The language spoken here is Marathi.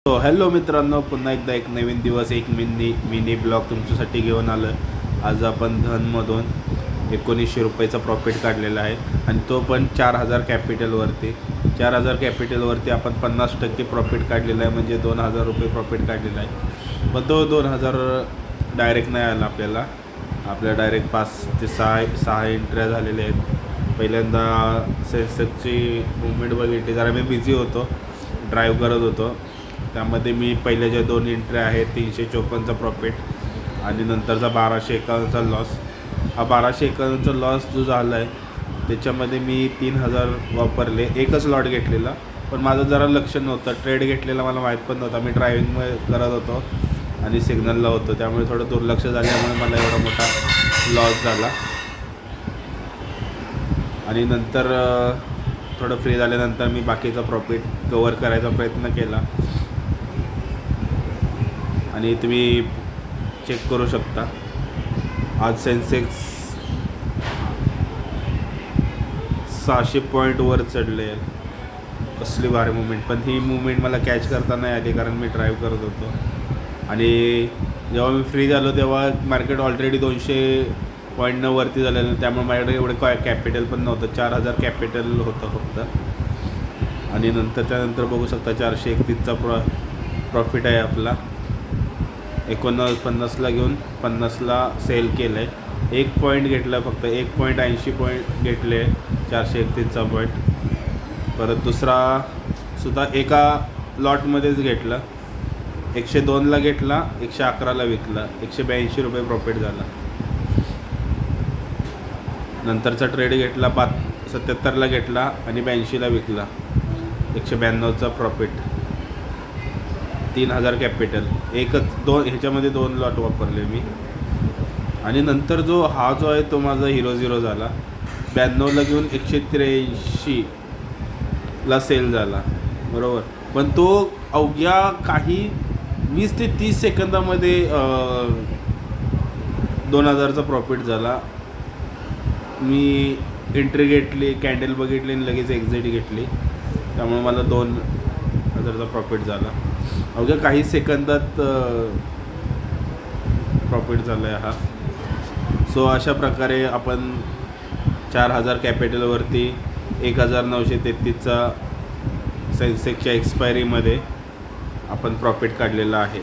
हॅलो मित्रांनो, पुन्हा एकदा एक नवीन दिवस, एक मिनी ब्लॉग तुमच्यासाठी घेऊन आलो. आज आपण धनमधून 1900 रुपयाचा प्रॉफिट काढलेला आहे आणि तो पण 4000 कॅपिटलवरती. 4000 कॅपिटलवरती आपण 50% प्रॉफिट काढलेला आहे, म्हणजे 2000 रुपये प्रॉफिट काढलेला आहे. पण तो 2000 डायरेक्ट नाही आला आपल्या डायरेक्ट 5 ते 6 एंट्र्या झालेल्या आहेत. पहिल्यांदा सेन्सेक्सची मुवमेंट बघितली, जरा मी बिझी होतो, ड्राईव्ह करत होतो. त्यामध्ये मी पहिल्या 2 एंट्र्या आहेत 354चा प्रॉफिट आणि नंतरचा 1251चा लॉस. हा 1251चा लॉस जो झाला आहे त्याच्यामध्ये मी 3000 वापरले. एकच लॉट घेतलेला, पण माझं जरा लक्ष नव्हतं. ट्रेड घेतलेला मला माहीत पण नव्हता. मी ड्रायव्हिंग करत होतो आणि सिग्नलला होतो, त्यामुळे थोडं दुर्लक्ष झाल्यामुळे मला एवढा मोठा लॉस झाला. आणि नंतर थोडं फ्री झाल्यानंतर मी बाकीचा प्रॉफिट कवर करायचा प्रयत्न केला आणि तुम्ही चेक करू शकता. आज सेन्सेक्स 600 पॉईंटवर चढले. कसली भारी मुवमेंट, पण ही मुवमेंट मला कॅच करता नाही आली कारण मी ड्राईव्ह करत होतो. आणि जेव्हा मी फ्री झालो तेव्हा मार्केट ऑलरेडी 200 पॉईंटनं वरती झालेलं, त्यामुळे माझ्याकडे एवढे कॅपिटल पण नव्हतं. 4000 कॅपिटल होतं फक्त. आणि त्यानंतर बघू शकता 431चा प्रॉफिट आहे आपला. 49ला घेऊन 50ला सेल केलं आहे. 1 पॉईंट घेतला, फक्त 1.80 पॉईंट घेतले 431चा पॉईंट. परत दुसरा सुद्धा एका लॉटमध्येच घेतला. 102ला घेतला, 111ला विकला, 182 रुपये प्रॉफिट झाला. नंतरचा ट्रेड घेतला 77ला घेतला आणि 82ला विकला, 192चा प्रॉफिट. 3000 कॅपिटल. ह्याच्यामध्ये 2 लॉट वापरले मी. आणि नंतर जो आहे तो माझा 0-0 झाला. 92ला घेऊन 183ला सेल झाला, बरोबर. पण तो अवघ्या काही 20 ते 30 सेकंदामध्ये 2000चा प्रॉफिट झाला. मी एंट्री घेतली, कॅन्डल बघितली आणि लगेच एक्झिट घेतली, त्यामुळे मला 2000चा प्रॉफिट झाला. अवघ्या काही सेकंदात प्रॉफिट झाला आहे हा. सो अशा प्रकारे आपण 4000 कॅपिटलवरती 1933चा सेन्सेक्सच्या एक्सपायरीमध्ये आपण प्रॉफिट काढलेला आहे.